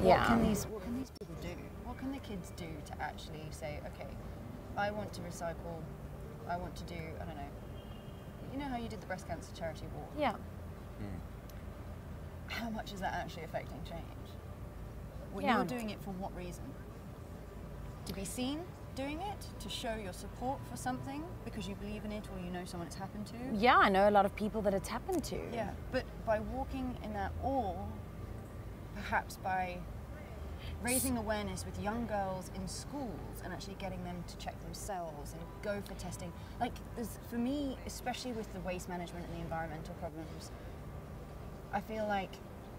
what can these people do? What can the kids do to actually say, okay, I want to recycle, I want to do, I don't know, you know how you did the breast cancer charity walk? Yeah. How much is that actually affecting change? Well, Yeah. you're doing it for what reason? To be seen doing it? To show your support for something because you believe in it or you know someone it's happened to? Yeah, I know a lot of people that it's happened to. Yeah, but by walking in that, or perhaps by raising awareness with young girls in schools and actually getting them to check themselves and go for testing. Like, for me, especially with the waste management and the environmental problems, I feel like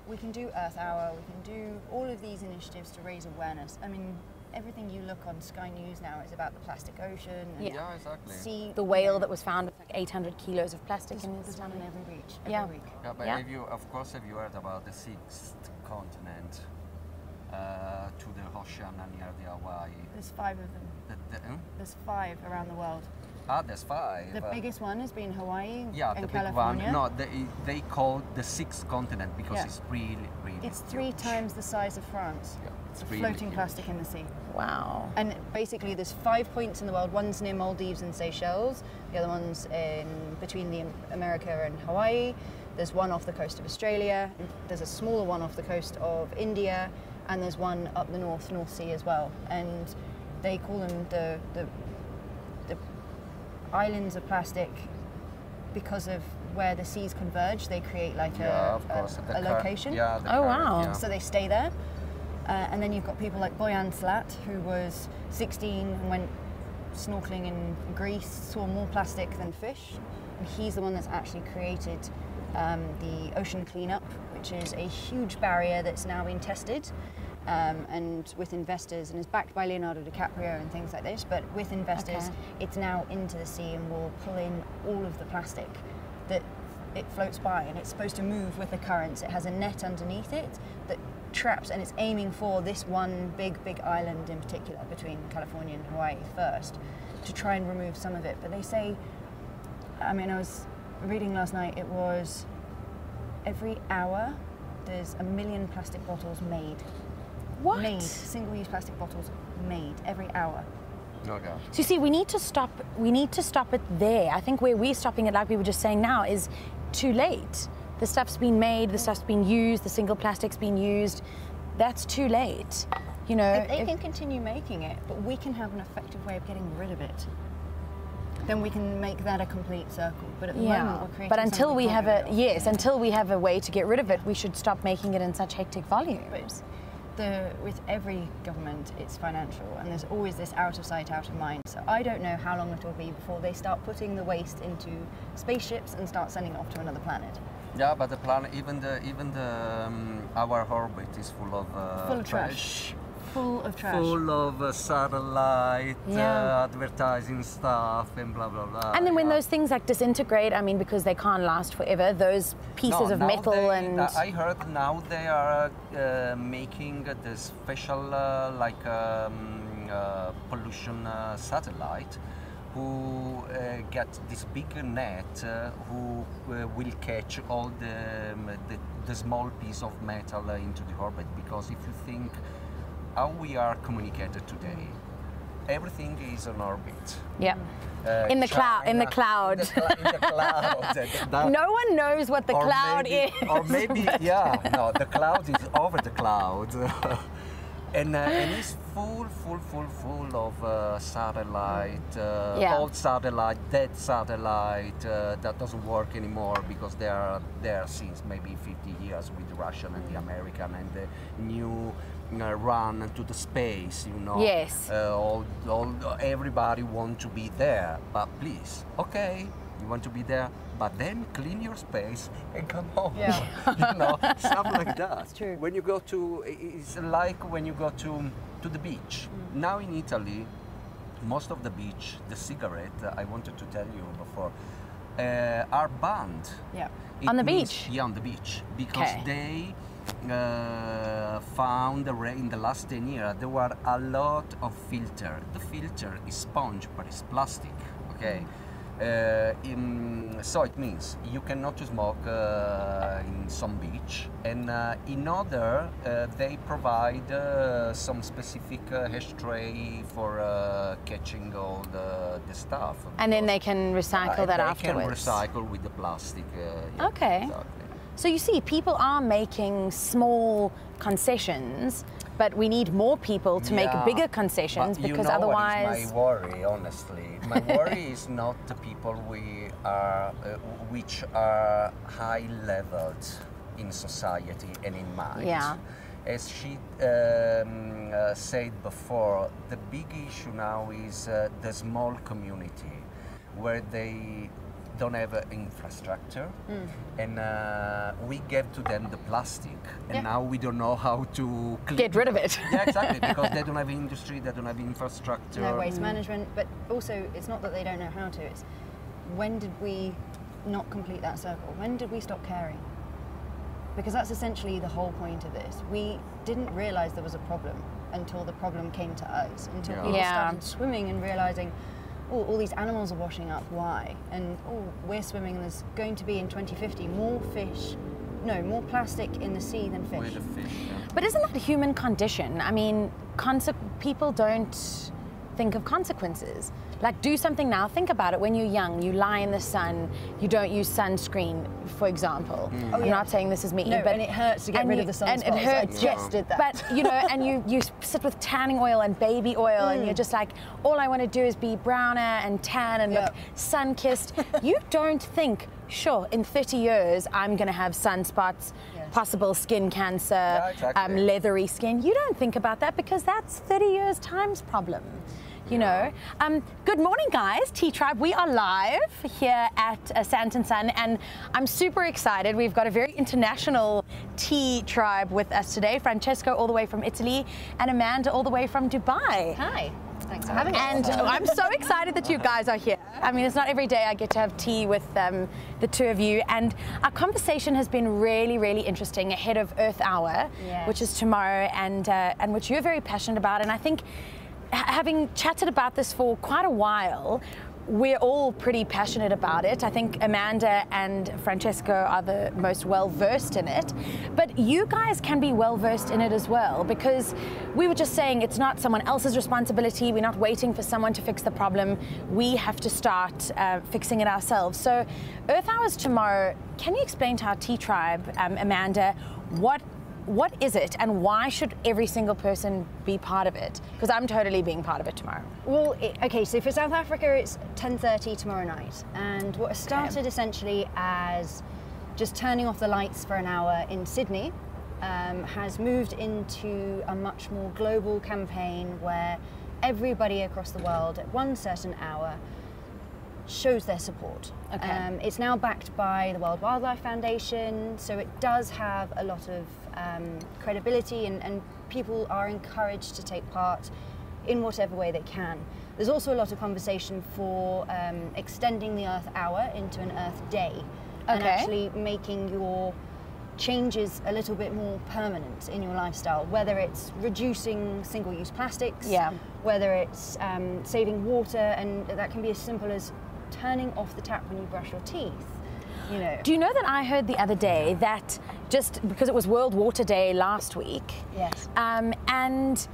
we can do Earth Hour, we can do all of these initiatives to raise awareness. I mean, everything you look on Sky News now is about the plastic ocean. And Yeah, exactly. See The whale that was found with like 800 kilos of plastic in his there's one stomach. in every beach, every week. Yeah, but Yeah. have you, of course, have you heard about the sixth continent to the ocean near the Hawaii? There's 5 of them. There's 5 around the world. There's 5. The biggest one has been Hawaii Yeah, and the big California. one. No, they call the sixth continent because it's really, really It's 3 huge. times the size of France. Yeah, it's It's really floating huge. plastic in the sea. Wow. And basically there's 5 points in the world. One's near Maldives and Seychelles. The other one's between America and Hawaii. There's one off the coast of Australia. There's a smaller one off the coast of India. And there's one up the North Sea as well. And they call them the islands of plastic because of where the seas converge. They create like a location. Yeah, Oh, wow. Yeah. So they stay there. And then you've got people like Boyan Slat, who was 16 and went snorkeling in Greece, saw more plastic than fish. And he's the one that's actually created the ocean cleanup, which is a huge barrier that's now been tested and with investors, and is backed by Leonardo DiCaprio and things like this. But with investors, it's now into the sea and will pull in all of the plastic that it floats by, and it's supposed to move with the currents. It has a net underneath it that traps, and it's aiming for this one big island in particular between California and Hawaii first to try and remove some of it. But they say, I mean, I was reading last night, it was every hour there's 1 million plastic bottles made. What? Made, single-use plastic bottles made every hour. Okay. So you see, we need to stop it there. I think where we're stopping it, like we were just saying now, is too late. The stuff's been made, the stuff's been used, the single plastic's been used. That's too late. You know, They can continue making it, but we can have an effective way of getting rid of it. Then we can make that a complete circle. But at the moment, we're creating but until something we can't have get rid of. until we have a way to get rid of it, we should stop making it in such hectic volumes. With every government, it's financial, and there's always this out of sight, out of mind. So I don't know how long it will be before they start putting the waste into spaceships and start sending it off to another planet. Yeah, but the planet, even our orbit is full of trash. Full of trash. Full of satellite, advertising stuff, and blah blah blah. And then when those things like disintegrate, I mean, because they can't last forever, those pieces of metal I heard now they are making the special pollution satellite, who get this big net, who will catch all the small piece of metal into the orbit. Because if you think how we are communicated today, everything is on orbit. Yeah. In the cloud. In the cloud. No one knows what the cloud is. Or maybe, the cloud is over the cloud. And it's full of satellite, old satellite, dead satellite that doesn't work anymore because they are there since maybe 50 years with the Russian and the American and the new run to the space, you know. Yes. Everybody want to be there, but please, okay, you want to be there, but then clean your space and come home. Yeah. You know, stuff like that. That's true. When you go to, it's like when you go to the beach. Now in Italy, most of the beach, the cigarette, I wanted to tell you before, are banned. Yeah. On the beach? Yeah, on the beach. Because they found in the last 10 years, there were a lot of filter. The filter is sponge, but it's plastic, okay? So it means you cannot smoke in some beach, and in other they provide some specific ashtray for catching all the stuff. And then they can recycle that afterwards. They can recycle with the plastic. Yeah, okay. Exactly. So you see, people are making small concessions, but we need more people to make bigger concessions, because otherwise... What is my worry, honestly? My worry is not the people which are high-leveled in society and in mind. Yeah. As she said before, the big issue now is the small community, where they don't have infrastructure, and we gave to them the plastic, and now we don't know how to get rid of it. Yeah, exactly, because they don't have industry, they don't have infrastructure. No waste management, but also it's not that they don't know how to, it's when did we not complete that circle? When did we stop caring? Because that's essentially the whole point of this. We didn't realize there was a problem until the problem came to us, until people started swimming and realizing, oh, all these animals are washing up, why? And oh, we're swimming and there's going to be in 2050 more plastic in the sea than fish. But isn't that a human condition? I mean, people don't think of consequences. Like, do something now. Think about it. When you're young, you lie in the sun, you don't use sunscreen, for example. I'm not saying this is me, but and it hurts to get rid of the sunspots. And it hurts. I just did that. But you know, and you sit with tanning oil and baby oil, and you're just like, all I want to do is be browner and tan and look sun-kissed. You don't think, sure, in 30 years I'm going to have sunspots, possible skin cancer, leathery skin. You don't think about that, because that's 30 years time's problem. You know. Good morning, guys. Tea Tribe. We are live here at Sant and Sun, and I'm super excited. We've got a very international Tea Tribe with us today. Francesco, all the way from Italy, and Amanda, all the way from Dubai. Hi. Thanks for having us. And I'm so excited that you guys are here. I mean, it's not every day I get to have tea with the two of you, and our conversation has been really, really interesting ahead of Earth Hour, which is tomorrow, and which you're very passionate about. And I think, having chatted about this for quite a while, we're all pretty passionate about it. I think Amanda and Francesco are the most well-versed in it, but you guys can be well-versed in it as well, because we were just saying it's not someone else's responsibility. We're not waiting for someone to fix the problem. We have to start fixing it ourselves. So Earth Hour's tomorrow. Can you explain to our Tea Tribe, Amanda, what is it, and why should every single person be part of it? Because I'm totally being part of it tomorrow. Well, okay, so for South Africa, it's 10:30 tomorrow night. And what started essentially as just turning off the lights for an hour in Sydney has moved into a much more global campaign where everybody across the world at one certain hour shows their support. It's now backed by the World Wildlife Foundation, so it does have a lot of credibility, and people are encouraged to take part in whatever way they can. There's also a lot of conversation for extending the Earth Hour into an Earth Day, and actually making your changes a little bit more permanent in your lifestyle, whether it's reducing single-use plastics, whether it's saving water, and that can be as simple as turning off the tap when you brush your teeth. You know. Do you know that I heard the other day that, just because it was World Water Day last week, and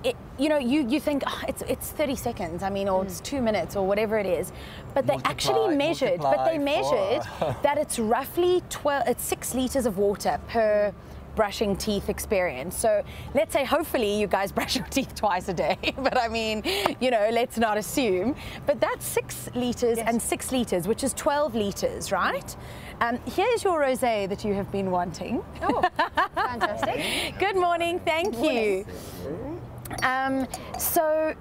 it, you know, you think, oh, it's 30 seconds, I mean, or it's 2 minutes or whatever it is, but they actually measured, that it's roughly 6 liters of water per brushing teeth experience. So let's say hopefully you guys brush your teeth twice a day, but I mean, you know, let's not assume. But that's 6 liters and 6 liters, which is 12 liters, right? Here's your rosé that you have been wanting. Oh, fantastic. Good morning, thank you. So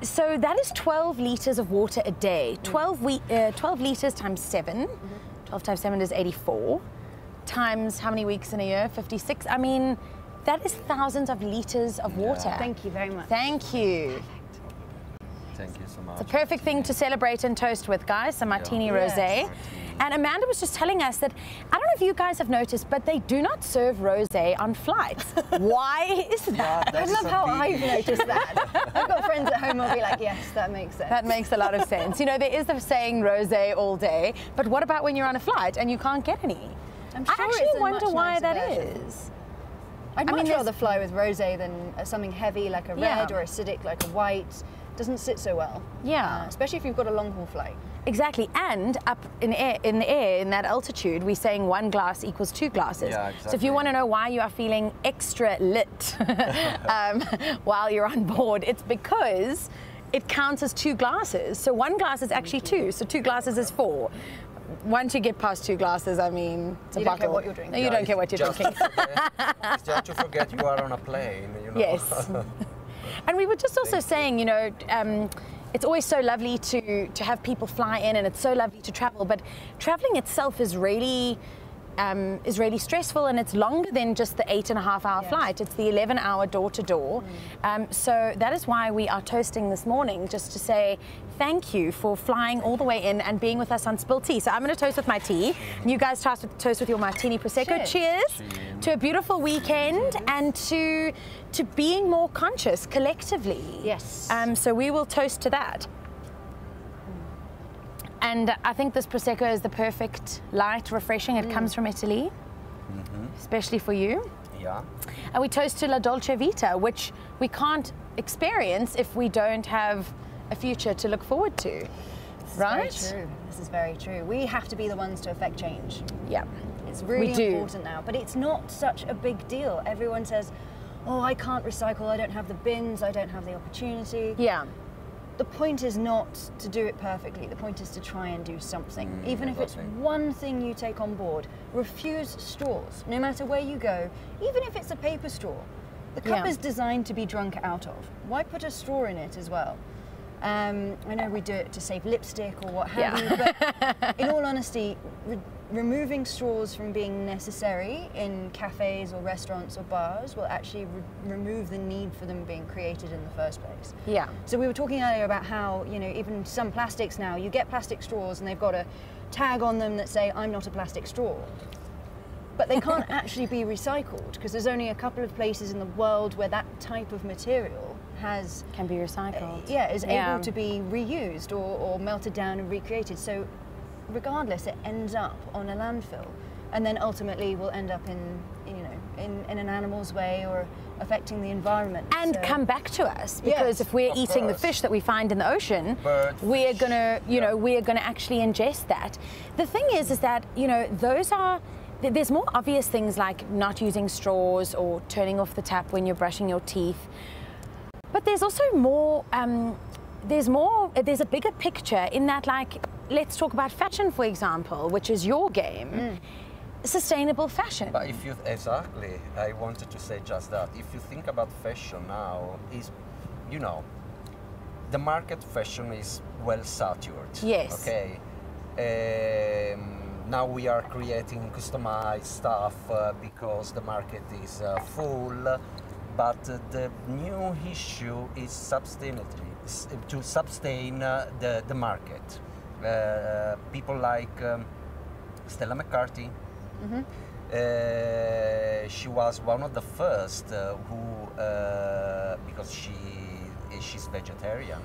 that is 12 liters of water a day. 12 liters times 7. 12 times 7 is 84. Times how many weeks in a year? 56. I mean, that is thousands of liters of water. Thank you very much. Thank you. Thank you so much. It's a perfect thing to celebrate and toast with, guys. Some martini rosé. And Amanda was just telling us that, I don't know if you guys have noticed, but they do not serve rosé on flights. Why is that? I love how I've noticed that. I've got friends at home who'll be like, yes, that makes sense. That makes a lot of sense. You know, there is the saying rosé all day, but what about when you're on a flight and you can't get any? I'm sure I actually wonder why that is. I'd much rather fly with rosé than something heavy like a red or acidic like a white. Doesn't sit so well. Yeah. Especially if you've got a long haul flight. Exactly, and up in the air, in that altitude, we're saying 1 glass equals 2 glasses. Yeah, exactly. So if you want to know why you are feeling extra lit while you're on board, it's because it counts as 2 glasses. So 1 glass is actually 2, so 2 glasses is 4. Once you get past 2 glasses, I mean, it's a bottle. You don't care what you're drinking. No, you don't care what you're drinking. It's just to forget you are on a plane, you know. Yes. And we were just also saying, you know, it's always so lovely to have people fly in, and it's so lovely to travel, but traveling itself is really stressful, and it's longer than just the 8.5-hour flight. It's the 11-hour door-to-door. So that is why we are toasting this morning, just to say thank you for flying all the way in and being with us on SPILT T. So I'm going to toast with my tea. You guys toast with your martini prosecco. Cheers to a beautiful weekend and to being more conscious collectively. Yes. So we will toast to that. And I think this prosecco is the perfect, light, refreshing. It comes from Italy, especially for you. Yeah. And we toast to La Dolce Vita, which we can't experience if we don't have a future to look forward to. Right? Very true. This is very true. We have to be the ones to affect change. Yeah. It's really important now, but it's not such a big deal. Everyone says, oh, I can't recycle, I don't have the bins, I don't have the opportunity. Yeah. The point is not to do it perfectly. The point is to try and do something. Even if it's one thing you take on board. Refuse straws, no matter where you go, even if it's a paper straw. The cup is designed to be drunk out of. Why put a straw in it as well? I know we do it to save lipstick or what have you, but in all honesty, removing straws from being necessary in cafes or restaurants or bars will actually remove the need for them being created in the first place. Yeah. So we were talking earlier about how, you know, even some plastics now, you get plastic straws and they've got a tag on them that say, I'm not a plastic straw. But they can't actually be recycled because there's only a couple of places in the world where that type of material can be recycled. Is able to be reused or melted down and recreated. So regardless, it ends up on a landfill, and then ultimately will end up in, you know, in an animal's way or affecting the environment. And come back to us, because if we're eating the fish that we find in the ocean, we're gonna, you know, we're gonna actually ingest that. The thing is that, you know, there's more obvious things like not using straws or turning off the tap when you're brushing your teeth. But there's also more, there's a bigger picture in that, like, let's talk about fashion, for example, which is your game. Sustainable fashion. But if you, exactly, I wanted to say just that. If you think about fashion now, is, you know, the market fashion is well saturated. Yes. Okay. Now we are creating customized stuff because the market is full. But the new issue is to sustain the market. People like Stella McCarthy. She was one of the first who, because she's vegetarian,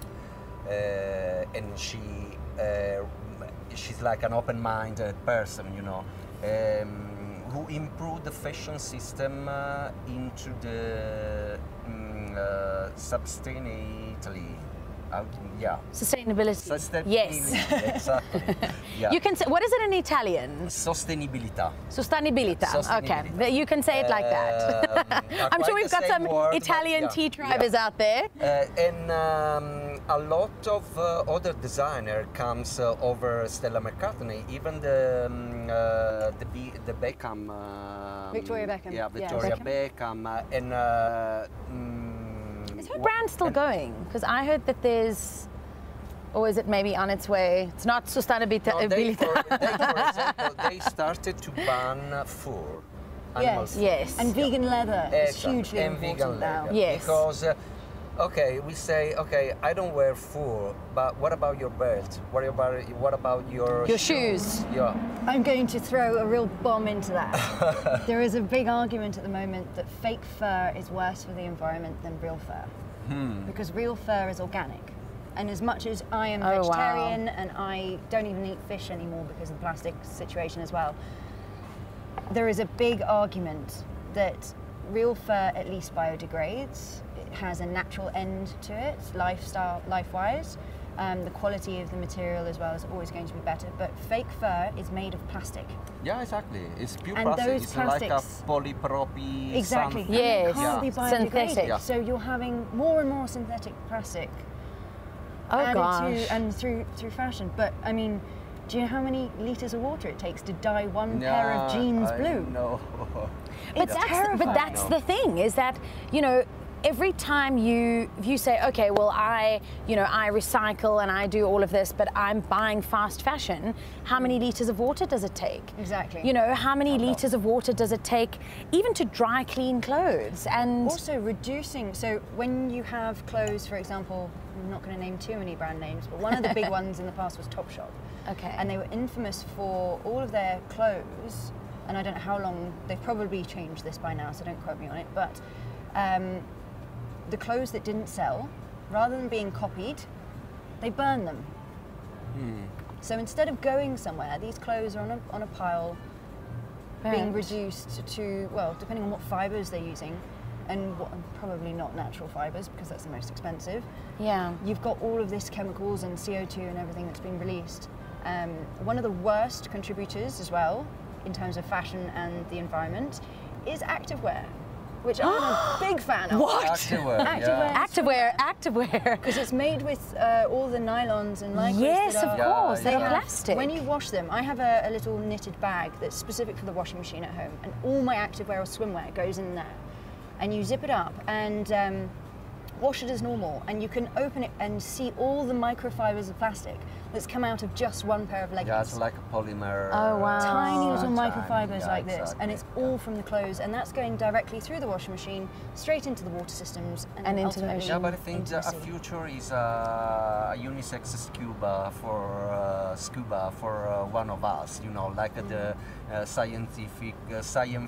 and she's like an open-minded person, you know. Who improved the fashion system into the sustainability. Sustainability. Yes. Exactly. Yeah. You can say, what is it in Italian? Sostenibilità. Sostenibilità. Okay. You can say it like that. I'm sure we've got some Italian tea drivers out there. And a lot of other designer comes over Stella McCartney. Even the Beckham. Victoria Beckham. Yeah, Victoria Beckham. Is her brand still going? Because I heard that there's, or is it maybe on its way? It's not sustainability. No, for example, they started to ban fur. Yes. And vegan leather is hugely and important vegan now. leather. Yes. Because Okay, we say, okay, I don't wear fur, but what about your belt? What about your shoes? Yeah. I'm going to throw a real bomb into that. There is a big argument at the moment that fake fur is worse for the environment than real fur. Because real fur is organic. And as much as I am vegetarian and I don't even eat fish anymore because of the plastic situation as well, there is a big argument that real fur at least biodegrades. It has a natural end to it, life-wise. The quality of the material as well is always going to be better. But fake fur is made of plastic. Yeah, exactly. It's pure and plastic. Those it's plastics, like a polypropylene. Exactly. Yes. And it can't be biodegraded. Synthetic. So you're having more and more synthetic plastic added to and through fashion. But I mean, do you know how many litres of water it takes to dye one pair of jeans blue? No. But that's the thing, is that, you know, every time you say, okay, well, I recycle and I do all of this, but I'm buying fast fashion, how many litres of water does it take? Exactly. You know, how many litres of water does it take even to dry clean clothes? And also reducing, so when you have clothes, for example, I'm not going to name too many brand names, but one of the big ones in the past was Topshop. Okay. And they were infamous for all of their clothes, and I don't know how long, they've probably changed this by now, so don't quote me on it, but the clothes that didn't sell, rather than being copied, they burn them. So instead of going somewhere, these clothes are on a pile, being reduced to, well, depending on what fibres they're using, and probably not natural fibres because that's the most expensive. Yeah. You've got all of this chemicals and CO2 and everything that's been released. One of the worst contributors as well, in terms of fashion and the environment, is activewear, which I'm a big fan of. What? Activewear. Because it's made with all the nylons and lycras. Yes, of course. They're plastic. When you wash them, I have a little knitted bag that's specific for the washing machine at home, and all my activewear or swimwear goes in there. And you zip it up and wash it as normal, and you can open it and see all the microfibers of plastic that's come out of just one pair of leggings. Yeah, it's like a polymer. Oh, wow. Tiny little microfibers like this, and it's all from the clothes, and that's going directly through the washing machine, straight into the water systems, and into the ocean. Yeah, but I think a future is a unisex scuba for one of us, you know, like the science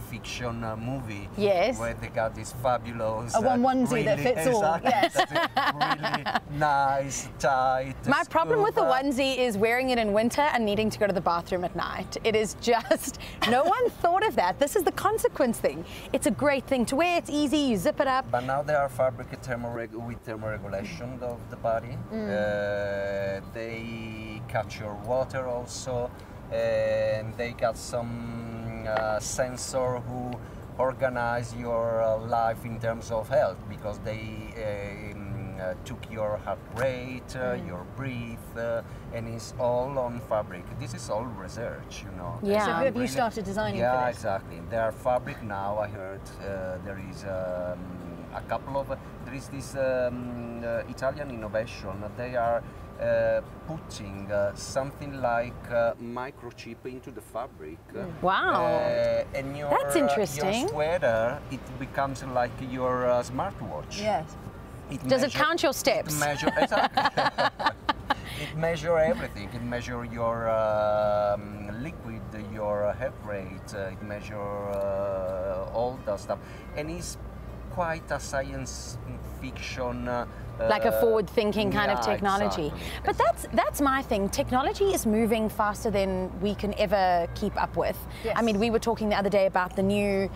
fiction movie. Yes. Where they got this fabulous one onesie really, that fits all. Yes. Really nice, tight. My problem with the scuba. onesie is wearing it in winter and needing to go to the bathroom at night. It is just, no one thought of that. This is the consequence thing. It's a great thing to wear, it's easy, you zip it up. But now there are fabric with thermoregulation of the body. They capture water also, and they got some sensor who organize your life in terms of health, because they took your heart rate, your breath, and it's all on fabric. This is all research, you know. Yeah. So have you started designing for this? Yeah, exactly. There are fabric now. I heard there is a couple of, there is this Italian innovation. They are putting something like microchip into the fabric. Wow. And that's interesting. Your sweater, it becomes like your smartwatch. Yes. Does it count your steps? Exactly. It measures everything. It measures your liquid, your heart rate. It measures all that stuff, and it's quite a science fiction. Like a forward-thinking kind of technology. Exactly. But that's my thing. Technology is moving faster than we can ever keep up with. Yes. I mean, we were talking the other day about the new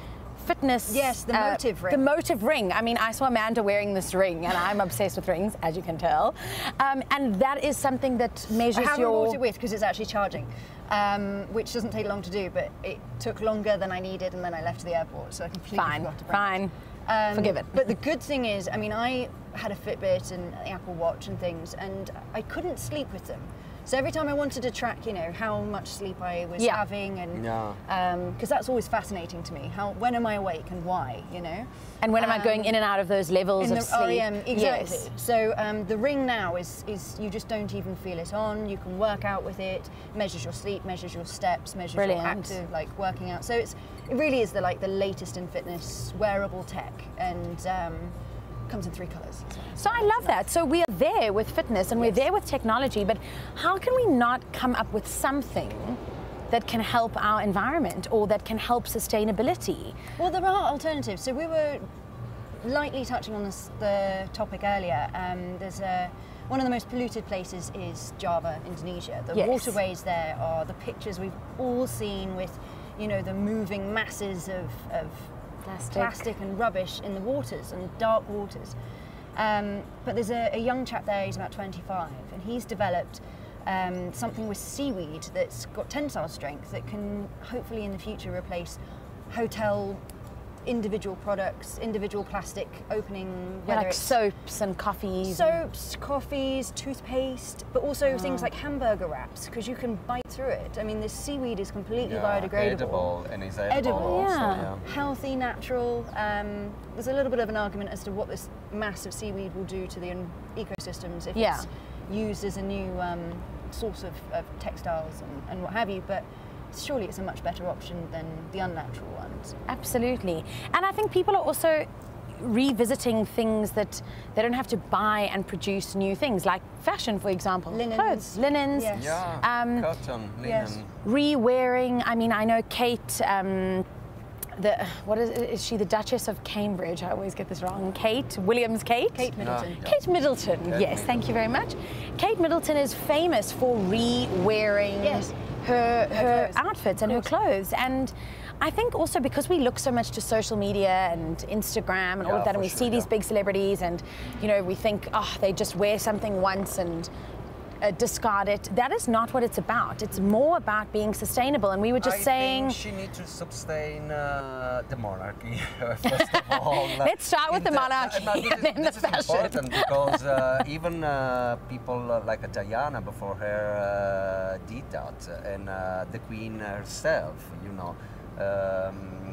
fitness. Yes, the motive ring. The motive ring. I mean, I saw Amanda wearing this ring, and I'm obsessed with rings, as you can tell. And that is something that measures I haven't brought it with because it's actually charging, which doesn't take long to do, but it took longer than I needed, and then I left the airport, so I completely forgot to bring it. Forgive it. But the good thing is, I mean, I had a Fitbit and the Apple Watch and things, and I couldn't sleep with them. So every time I wanted to track, you know, how much sleep I was having, and because that's always fascinating to me. When am I awake and why, you know? And when am I going in and out of those levels of sleep? REM, exactly. Yes. So the ring now is you just don't even feel it on. You can work out with it, measures your sleep, measures your steps, measures your active, like working out. So it really is the latest in fitness wearable tech, and comes in 3 colours. So I love that. So we are there with fitness and we're there with technology, but how can we not come up with something that can help our environment or that can help sustainability? Well, there are alternatives. So we were lightly touching on the topic earlier. One of the most polluted places is Java, Indonesia. The waterways there are the pictures we've all seen with, you know, the moving masses of plastic and rubbish in the waters and dark waters. But there's a young chap there, he's about 25, and he's developed something with seaweed that's got tensile strength that can hopefully in the future replace hotel individual products, individual plastic opening, whether like it's soaps and coffees. Soaps, coffees, toothpaste, but also things like hamburger wraps, because you can bite through it. I mean, this seaweed is completely biodegradable. Edible, and it's edible also, healthy, natural. There's a little bit of an argument as to what this massive seaweed will do to the ecosystems if it's used as a new source of textiles and what have you, but surely it's a much better option than the unnatural ones. Absolutely. And I think people are also revisiting things that they don't have to buy and produce new things, like fashion, for example. Clothes, linens. Yes. Cotton, linen. Yes. Re-wearing. I mean, I know Kate, is she the Duchess of Cambridge? I always get this wrong. Kate Middleton. Kate Middleton, yes, thank you very much. Kate Middleton is famous for re-wearing her outfits and her clothes. And I think also because we look so much to social media and Instagram and all of that, and we see these big celebrities and, you know, we think, oh, they just wear something once and discard it. That is not what it's about. It's more about being sustainable. And we were just saying, think she needs to sustain the monarchy first of all. Let's start with the monarchy and then the fashion. This is important because even people like Diana before her did that, and the Queen herself, you know,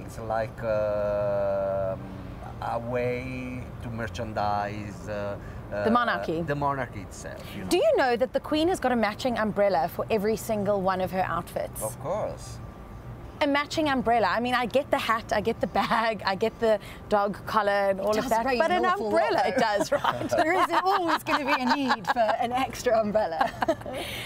it's like a way to merchandise the monarchy. The monarchy itself. You know. Do you know that the Queen has got a matching umbrella for every single one of her outfits? Of course. A matching umbrella. I mean, I get the hat, I get the bag, I get the dog collar and all of that, but an umbrella, it does, right? There is always going to be a need for an extra umbrella.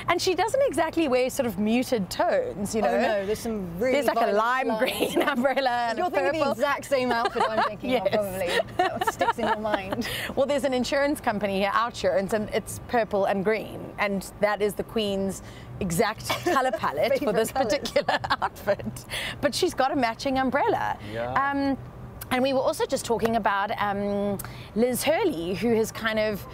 And she doesn't exactly wear sort of muted tones, you know? Oh no, there's some really There's like a lime green umbrella and You're thinking purple. the exact same outfit I'm thinking of, probably. That sticks in your mind. Well, there's an insurance company here, Outsurance, and it's purple and green, and that is the Queen's exact color palette for this particular outfit. But she's got a matching umbrella. Yeah. And we were also just talking about Liz Hurley, who has kind of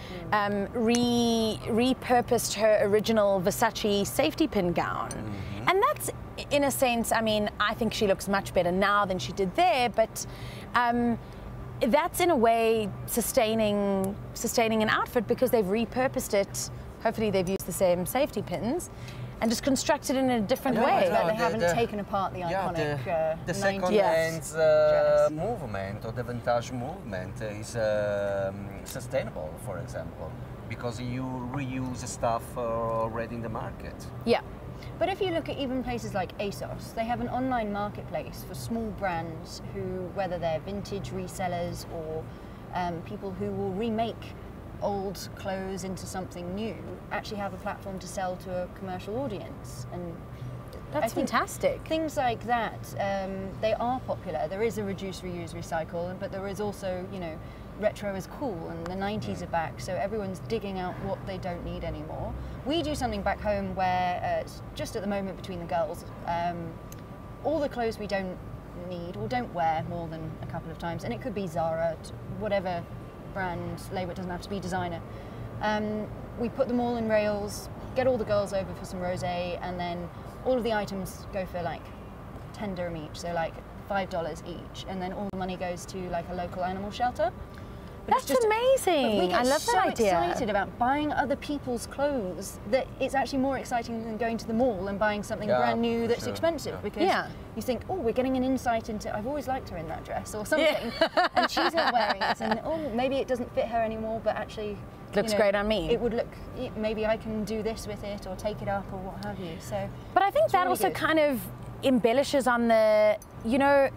repurposed her original Versace safety pin gown. Mm-hmm. And that's, in a sense, I mean, I think she looks much better now than she did there, but that's in a way sustaining an outfit because they've repurposed it. Hopefully they've used the same safety pins and just constructed it in a different way. But they haven't taken apart the iconic the second-hand movement or the vintage movement is sustainable, for example, because you reuse stuff already in the market. Yeah. But if you look at even places like ASOS, they have an online marketplace for small brands who, whether they're vintage resellers or people who will remake old clothes into something new, actually have a platform to sell to a commercial audience. And that's fantastic. Things like that, they are popular. There is a reduce, reuse, recycle, but there is also, you know, retro is cool and the 90s are back, so everyone's digging out what they don't need anymore. We do something back home where, just at the moment between the girls, all the clothes we don't need or don't wear more than a couple of times, and it could be Zara, whatever brand, label, it doesn't have to be designer. We put them all in rails, get all the girls over for some rosé, and then all of the items go for like 10 dirham each, so like $5 each, and then all the money goes to like a local animal shelter. But that's amazing. I love that idea. I'm so excited about buying other people's clothes that it's actually more exciting than going to the mall and buying something brand new that's expensive, because you think, oh, we're getting an insight into, I've always liked her in that dress or something, and she's not wearing it, and oh, maybe it doesn't fit her anymore, but actually looks great on me. It would look, maybe I can do this with it or take it up or what have you. So, but I think that really also kind of embellishes on the, you know,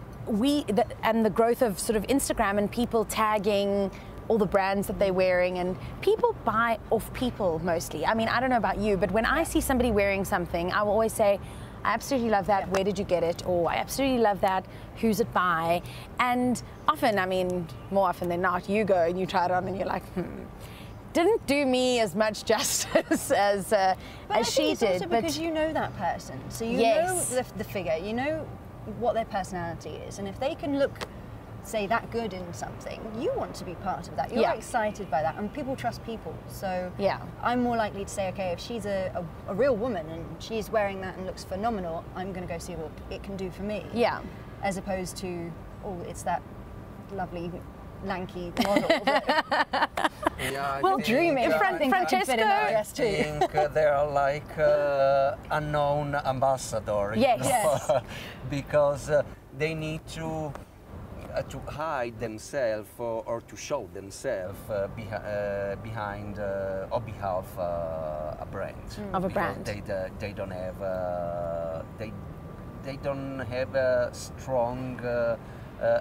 and the growth of sort of Instagram and people tagging all the brands that they're wearing, and people buy off people mostly. I mean, I don't know about you, but when I see somebody wearing something, I will always say, I absolutely love that, where did you get it? Or I absolutely love that, who's it by? And often, I mean, more often than not, you go and you try it on and you're like, didn't do me as much justice as she did. Also because you know that person, so you know the figure, you know what their personality is, and if they can look, say, that good in something, you want to be part of that. You're excited by that, and people trust people. So I'm more likely to say, okay, if she's a real woman and she's wearing that and looks phenomenal, I'm going to go see what it can do for me. Yeah. As opposed to, oh, it's that lovely lanky model. Well, dreaming. Francesco, I think they're like unknown ambassador. Yes. Because they need to hide themselves or to show themselves behind or behalf a brand. Of a brand. They don't have they don't have a strong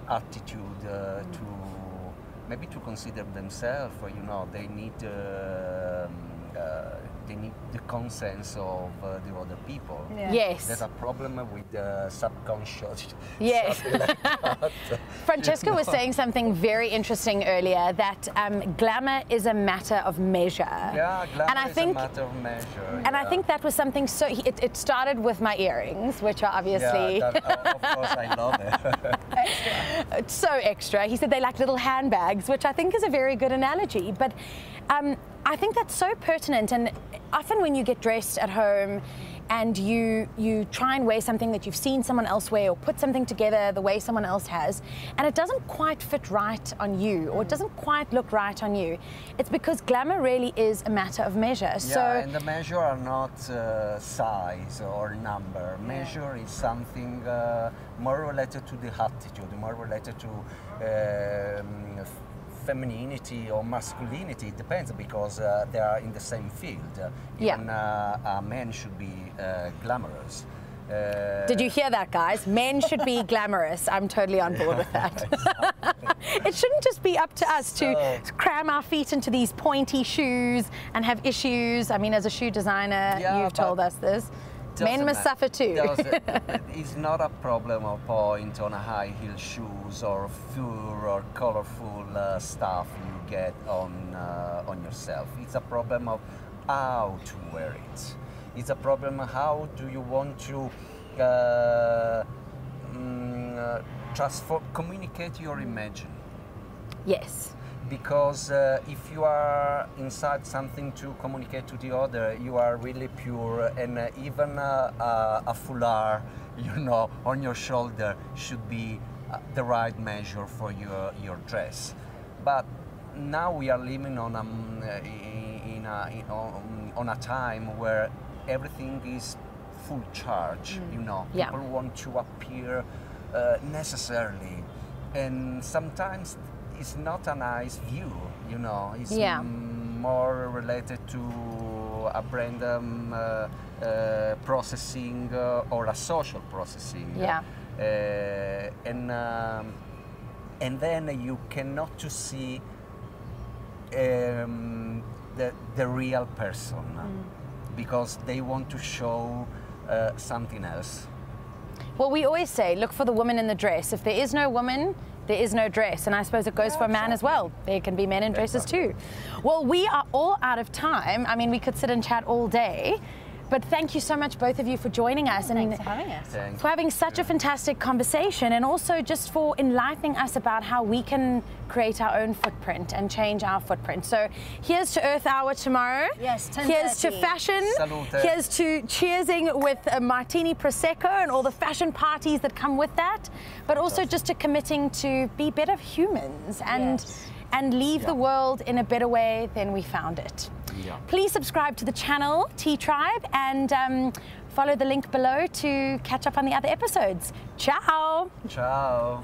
attitude to maybe to consider themselves. You know, they need the consent of the other people. Yeah. Yes. There's a problem with the subconscious. Yes. Like Francesco was saying something very interesting earlier, that glamour is a matter of measure. Yeah, glamour is a matter of measure. And I think that was something, so it started with my earrings, which are obviously... Yeah, of course I love it. Extra. It's so extra. He said they like little handbags, which I think is a very good analogy. But I think that's so pertinent, and often when you get dressed at home and you try and wear something that you've seen someone else wear, or put something together the way someone else has, and it doesn't quite fit right on you, or it doesn't quite look right on you, it's because glamour really is a matter of measure. Yeah, and the measure are not size or number. Measure is something more related to the attitude, more related to femininity or masculinity. It depends, because they are in the same field. Even a man should be glamorous. Did you hear that, guys? Men should be glamorous. I'm totally on board with that. It shouldn't just be up to us to cram our feet into these pointy shoes and have issues. I mean, as a shoe designer, you've told us this. Men must suffer too. It's not a problem or point on a high heel shoes or fur or colorful stuff you get on yourself. It's a problem of how to wear it. It's a problem how do you want to communicate your image. Yes. Because if you are inside something to communicate to the other, you are really pure, and even a foulard, you know, on your shoulder should be the right measure for your dress. But now we are living on a time where everything is full charge. You know, people want to appear necessarily, and sometimes it's not a nice view, you know. It's more related to a brand processing or a social processing. Yeah. And then you cannot to see the real person, because they want to show something else. Well, we always say, look for the woman in the dress. If there is no woman, there is no dress, and I suppose it goes for a man as well. There can be men in dresses too. Well, we are all out of time. I mean, we could sit and chat all day, but thank you so much, both of you, for joining us. Thanks for having us. For having such a fantastic conversation, and also just for enlightening us about how we can create our own footprint and change our footprint. So here's to Earth Hour tomorrow. Yes, 10:30. Here's to fashion. Salute. Here's to cheersing with a martini prosecco and all the fashion parties that come with that. But also just to committing to be better humans and leave the world in a better way than we found it. Yeah. Please subscribe to the channel, T Tribe, and follow the link below to catch up on the other episodes. Ciao. Ciao.